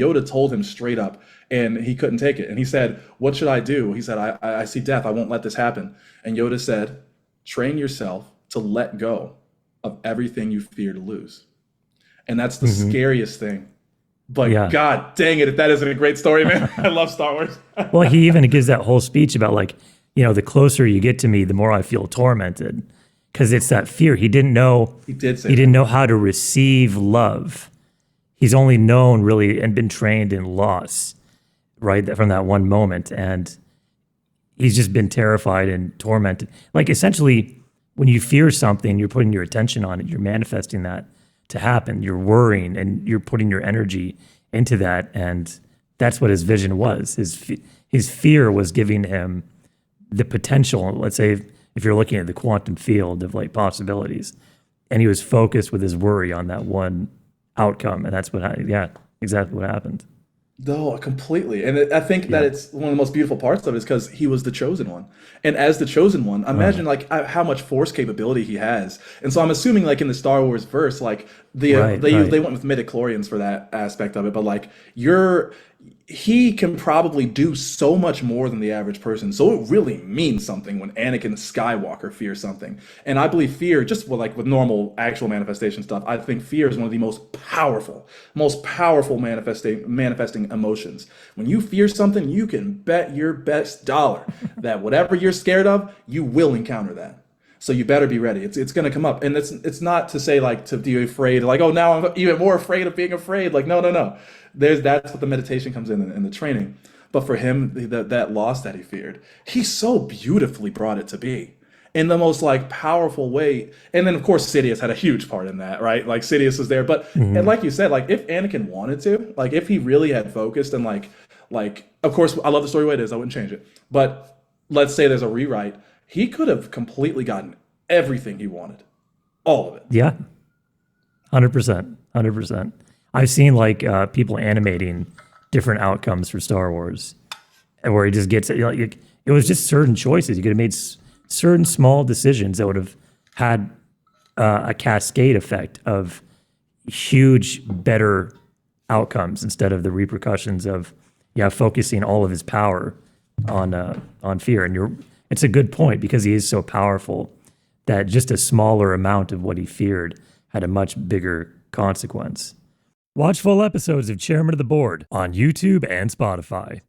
Yoda told him straight up, and he couldn't take it. And he said, "What should I do?" He said, I see death. I won't let this happen." And Yoda said, "Train yourself to let go of everything you fear to lose." And that's the Hmm. scariest thing. But Yeah. God dang it, if that isn't a great story, man. I love Star Wars. Well, he even gives that whole speech about like, the closer you get to me, the more I feel tormented, because it's that fear. He didn't know. He did say He that. didn't know how to receive love. He's only known really and been trained in loss, right? From that one moment, and he's just been terrified and tormented. Like essentially, when you fear something, you're putting your attention on it. You're manifesting that to happen. You're worrying and you're putting your energy into that, and that's what his vision was. His fear was giving him the potential. Let's say if you're looking at the quantum field of like possibilities, and he was focused with his worry on that one outcome, and that's yeah, exactly what happened. No, completely. And I think that Yeah. it's one of the most beautiful parts of it is because he was the chosen one. And as the chosen one, Uh, imagine like how much force capability he has. And so I'm assuming like in the Star Wars verse, like right, right. they went with midichlorians for that aspect of it, but like you're he can probably do so much more than the average person. So it really means something when Anakin Skywalker fears something. And I believe fear, just with like with normal actual manifestation stuff, I think fear is one of the most powerful manifesting emotions. When you fear something, you can bet your best dollar that whatever you're scared of, you will encounter that. So you better be ready. It's going to come up, and it's not to say like to be afraid, like oh now I'm even more afraid of being afraid. Like no. That's what the meditation comes in the training. But for him, that loss that he feared, he so beautifully brought it to be in the most like powerful way. And then of course Sidious had a huge part in that, right? Like Sidious was there, but and Mhm. like you said, like if Anakin wanted to, like if he really had focused and like of course I love the story the way it is, I wouldn't change it. But let's say there's a rewrite, he could have completely gotten everything he wanted, all of it. Yeah, 100%, 100%. I've seen like people animating different outcomes for Star Wars, and where he just gets it was just certain choices. You could have made certain small decisions that would have had a cascade effect of huge, better outcomes instead of the repercussions of focusing all of his power on fear. And it's a good point because he is so powerful that just a smaller amount of what he feared had a much bigger consequence. Watch full episodes of Chairman of the Board on YouTube and Spotify.